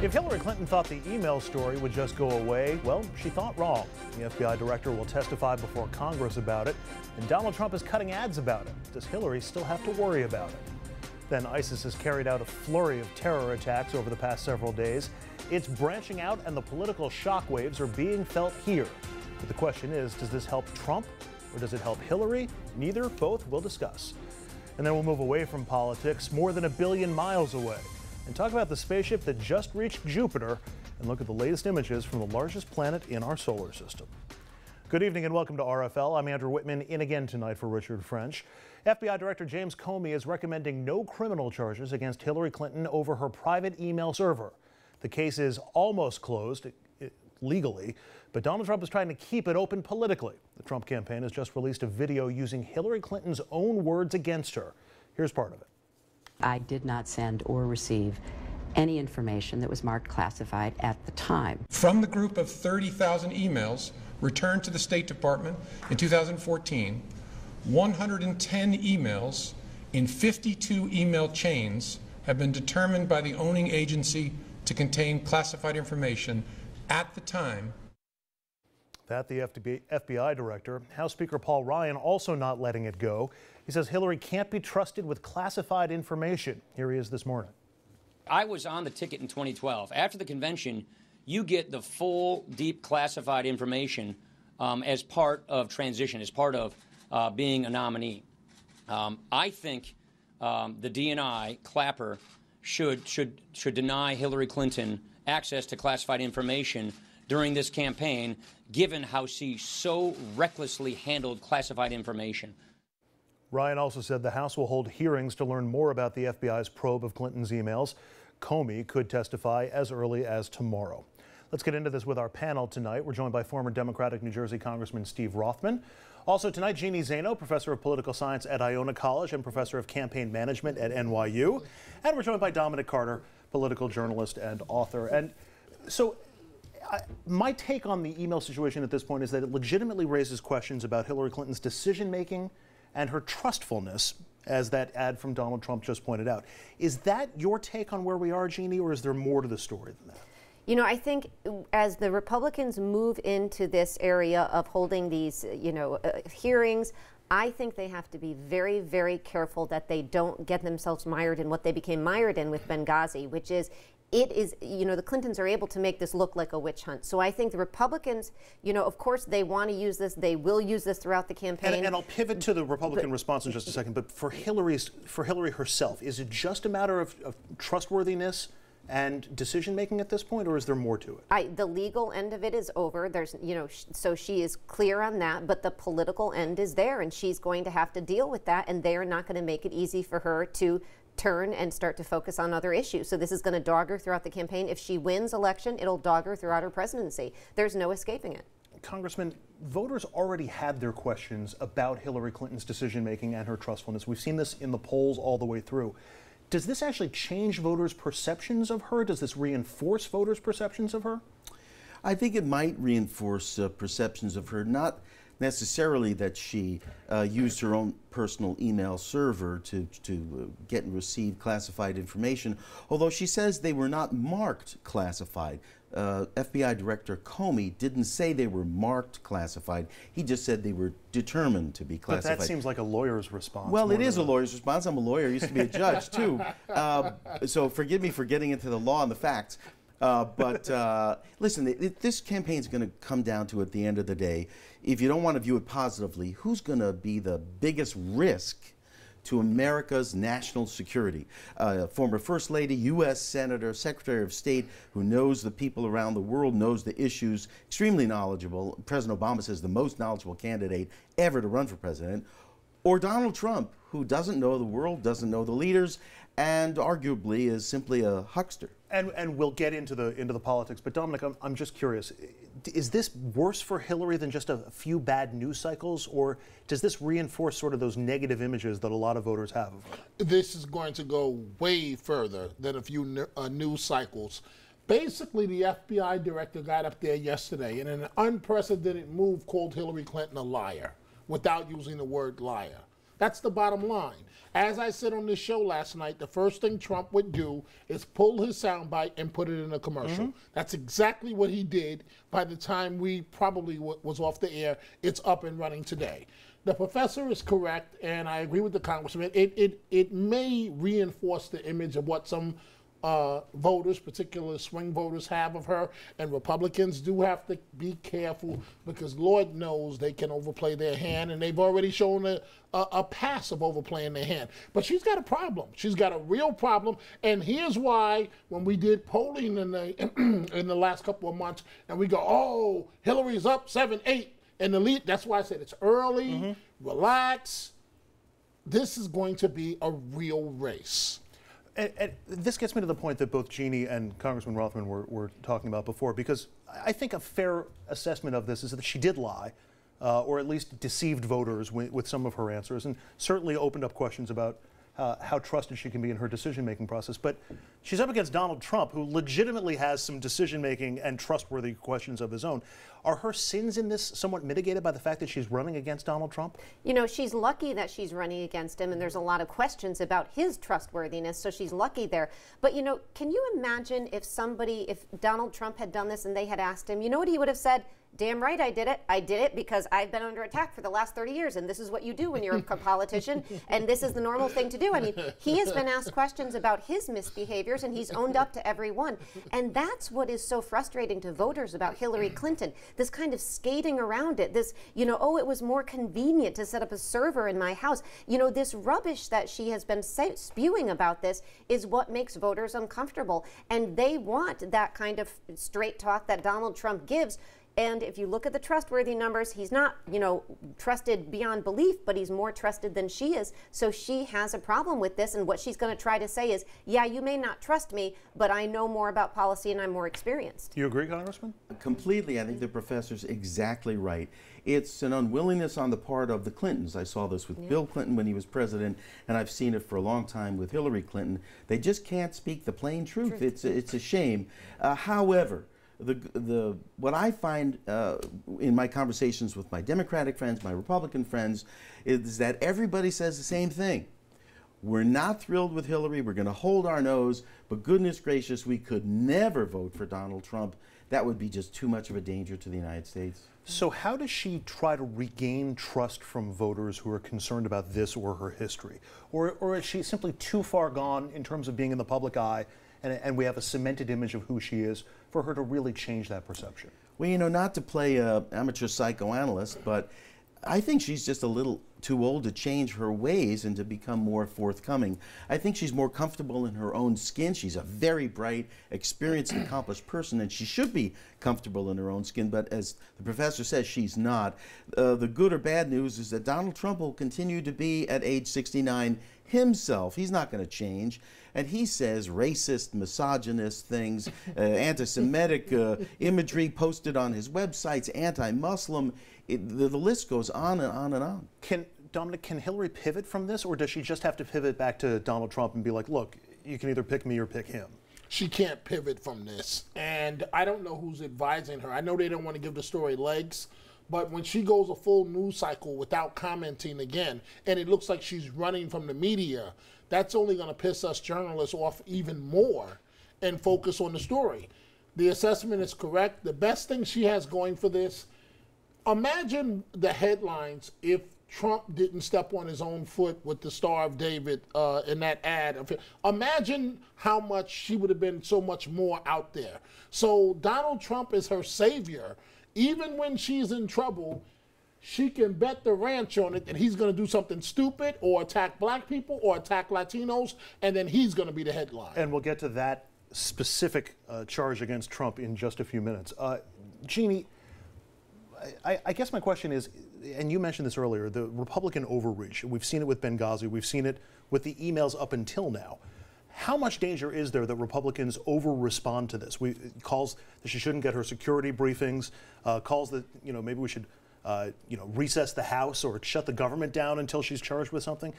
If Hillary Clinton thought the email story would just go away, well, she thought wrong. The FBI director will testify before Congress about it, and Donald Trump is cutting ads about it. Does Hillary still have to worry about it? Then ISIS has carried out a flurry of terror attacks over the past several days. It's branching out, and the political shockwaves are being felt here. But the question is, does this help Trump or does it help Hillary? Neither, both, we'll discuss. And then we'll move away from politics, more than 1 billion miles away, and talk about the spaceship that just reached Jupiter and look at the latest images from the largest planet in our solar system. Good evening and welcome to RFL. I'm Andrew Whitman, in again tonight for Richard French. FBI Director James Comey is recommending no criminal charges against Hillary Clinton over her private email server. The case is almost closed legally, but Donald Trump is trying to keep it open politically. The Trump campaign has just released a video using Hillary Clinton's own words against her. Here's part of it. I did not send or receive any information that was marked classified at the time. From the group of 30,000 emails returned to the State Department in 2014, 110 emails in 52 email chains have been determined by the owning agency to contain classified information at the time. That the FBI director. House Speaker Paul Ryan also not letting it go. He says Hillary can't be trusted with classified information. Here he is this morning. I was on the ticket in 2012. After the convention, you get the full, deep classified information as part of transition, as part of being a nominee. I think the DNI, Clapper, should deny Hillary Clinton access to classified information during this campaign, given how she so recklessly handled classified information. Ryan also said the House will hold hearings to learn more about the FBI's probe of Clinton's emails. Comey could testify as early as tomorrow. Let's get into this with our panel tonight. We're joined by former Democratic New Jersey Congressman Steve Rothman. Also tonight, Jeannie Zaino, professor of political science at Iona College and professor of campaign management at NYU. And we're joined by Dominic Carter, political journalist and author. And so my take on the email situation at this point is that it legitimately raises questions about Hillary Clinton's decision-making and her trustfulness, as that ad from Donald Trump just pointed out. Is that your take on where we are, Jeannie, or is there more to the story than that? You know, I think as the Republicans move into this area of holding these, hearings, I think they have to be very, very careful that they don't get themselves mired in what they became mired in with Benghazi, which is the Clintons are able to make this look like a witch hunt. So I think the Republicans, of course they want to use this. They will use this throughout the campaign. And I'll pivot to the Republican response in just a second. But for Hillary herself, is it just a matter of trustworthiness and decision making at this point, or is there more to it? The legal end of it is over. There's, so she is clear on that, but the political end is there, and she's going to have to deal with that, and they are not going to make it easy for her to turn and start to focus on other issues. So this is going to dog her throughout the campaign. If she wins election, it'll dog her throughout her presidency. There's no escaping it. Congressman, voters already had their questions about Hillary Clinton's decision-making and her trustfulness. We've seen this in the polls all the way through. Does this actually change voters' perceptions of her? Does this reinforce voters' perceptions of her? I think it might reinforce perceptions of her, not necessarily that she used her own personal email server to get and receive classified information, although she says they were not marked classified. FBI Director Comey didn't say they were marked classified. He just said they were determined to be classified. But that seems like a lawyer's response. Well, it is a lawyer's response. I'm a lawyer. I used to be a judge, too. So forgive me for getting into the law and the facts. Listen, this campaign is going to come down to, at the end of the day, if you don't want to view it positively, who's going to be the biggest risk to America's national security? Former First Lady, U.S. Senator, Secretary of State, who knows the people around the world, knows the issues, extremely knowledgeable. President Obama says the most knowledgeable candidate ever to run for president. Or Donald Trump, who doesn't know the world, doesn't know the leaders, and arguably is simply a huckster. And we'll get into the politics, but Dominic, I'm just curious, is this worse for Hillary than just a few bad news cycles, or does this reinforce sort of those negative images that a lot of voters have of her? This is going to go way further than a few news cycles. Basically, the FBI director got up there yesterday and in an unprecedented move called Hillary Clinton a liar without using the word liar. That's the bottom line. As I said on this show last night, the first thing Trump would do is pull his soundbite and put it in a commercial. That's exactly what he did. By the time we probably was off the air, it's up and running today. The professor is correct, and I agree with the congressman. It may reinforce the image of what some voters, particularly swing voters, have of her, and Republicans do have to be careful because Lord knows they can overplay their hand, and they've already shown a pass of overplaying their hand. But she's got a problem. She's got a real problem, and here's why when we did polling in the last couple of months, and we go, oh, Hillary's up 7-8 in the lead. That's why I said it's early, relax. This is going to be a real race. And this gets me to the point that both Jeannie and Congressman Rothman were talking about before, because I think a fair assessment of this is that she did lie, or at least deceived voters with some of her answers, and certainly opened up questions about how trusted she can be in her decision-making process. But she's up against Donald Trump, who legitimately has some decision-making and trustworthy questions of his own. Are her sins in this somewhat mitigated by the fact that she's running against Donald Trump? You know, she's lucky that she's running against him, and there's a lot of questions about his trustworthiness, so she's lucky there. But, you know, can you imagine if Donald Trump had done this and they had asked him, you know what he would have said? Damn right I did it. I did it because I've been under attack for the last 30 years, and this is what you do when you're a politician, and this is the normal thing to do. I mean, he has been asked questions about his misbehaviors, and he's owned up to every one. And that's what is so frustrating to voters about Hillary Clinton, this kind of skating around it, this, you know, oh, it was more convenient to set up a server in my house. You know, this rubbish that she has been spewing about this is what makes voters uncomfortable, and they want that kind of straight talk that Donald Trump gives. And if you look at the trustworthy numbers, he's not, you know, trusted beyond belief, but he's more trusted than she is. So she has a problem with this. And what she's going to try to say is, yeah, you may not trust me, but I know more about policy and I'm more experienced. Do you agree, Congressman? Completely. I think the professor's exactly right. It's an unwillingness on the part of the Clintons. I saw this with Bill Clinton when he was president, and I've seen it for a long time with Hillary Clinton. They just can't speak the plain truth. It's a shame. However, what I find in my conversations with my Democratic friends, my Republican friends, is that everybody says the same thing. We're not thrilled with Hillary. We're going to hold our nose, but goodness gracious, we could never vote for Donald Trump. That would be just too much of a danger to the United States. So how does she try to regain trust from voters who are concerned about this or her history? Or is she simply too far gone in terms of being in the public eye, and we have a cemented image of who she is, for her to really change that perception? Well, you know, not to play an amateur psychoanalyst, but I think she's just a little too old to change her ways and to become more forthcoming. I think she's more comfortable in her own skin. She's a very bright, experienced, accomplished person, and she should be comfortable in her own skin, but as the professor says, she's not. The good or bad news is that Donald Trump will continue to be, at age 69, himself. He's not going to change. And he says racist, misogynist things, anti-Semitic imagery posted on his websites, anti-Muslim. The list goes on and on and on. Dominic, can Hillary pivot from this, or does she just have to pivot back to Donald Trump and be like, look, you can either pick me or pick him? She can't pivot from this. And I don't know who's advising her. I know they don't want to give the story legs, but when she goes a full news cycle without commenting again, and it looks like she's running from the media, that's only going to piss us journalists off even more and focus on the story. The assessment is correct. The best thing she has going for this, imagine the headlines if Trump didn't step on his own foot with the Star of David in that ad. Imagine how much she would have been so much more out there. So Donald Trump is her savior. Even when she's in trouble, she can bet the ranch on it that he's going to do something stupid or attack black people or attack Latinos, and then he's going to be the headline. And we'll get to that specific charge against Trump in just a few minutes. Jeannie, I guess my question is, and you mentioned this earlier, the Republican overreach. We've seen it with Benghazi. We've seen it with the emails up until now. How much danger is there that Republicans over-respond to this? Calls that she shouldn't get her security briefings, calls that, you know, maybe we should, recess the House or shut the government down until she's charged with something.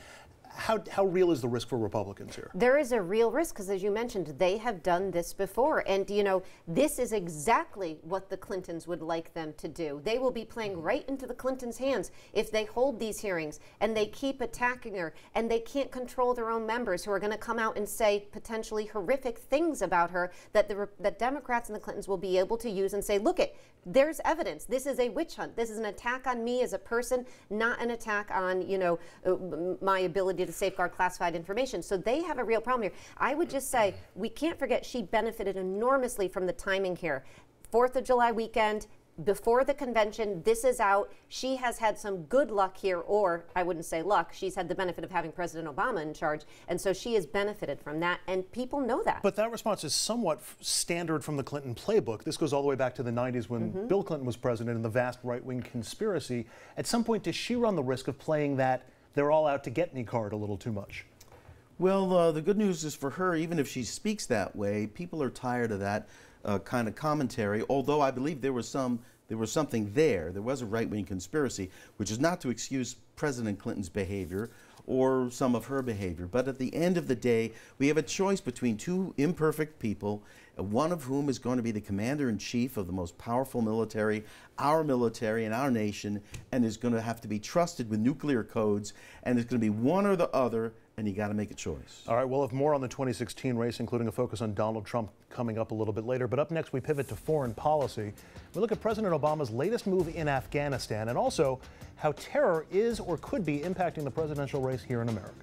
How real is the risk for Republicans here? There is a real risk because, as you mentioned, they have done this before. And, you know, this is exactly what the Clintons would like them to do. They will be playing right into the Clintons' hands if they hold these hearings and they keep attacking her and they can't control their own members who are going to come out and say potentially horrific things about her that Democrats and the Clintons will be able to use and say, look, there's evidence. This is a witch hunt. This is an attack on me as a person, not an attack on, you know, my ability to safeguard classified information. So they have a real problem here. I would just say we can't forget she benefited enormously from the timing here. 4th of July weekend, before the convention, this is out. She has had some good luck here, or I wouldn't say luck. She's had the benefit of having President Obama in charge, and so she has benefited from that, and people know that. But that response is somewhat standard from the Clinton playbook. This goes all the way back to the 90s when Bill Clinton was president and the vast right-wing conspiracy. At some point, does she run the risk of playing that they're all out to get me card a little too much? Well, the good news is for her, even if she speaks that way, people are tired of that kind of commentary, although I believe there was something there. There was a right-wing conspiracy, which is not to excuse President Clinton's behavior or some of her behavior. But at the end of the day, we have a choice between two imperfect people, one of whom is going to be the commander-in-chief of the most powerful military, our military and our nation, and is going to have to be trusted with nuclear codes, and it's going to be one or the other, and you got to make a choice. All right, we'll have more on the 2016 race, including a focus on Donald Trump coming up a little bit later. But up next, we pivot to foreign policy. We look at President Obama's latest move in Afghanistan and also how terror is or could be impacting the presidential race here in America.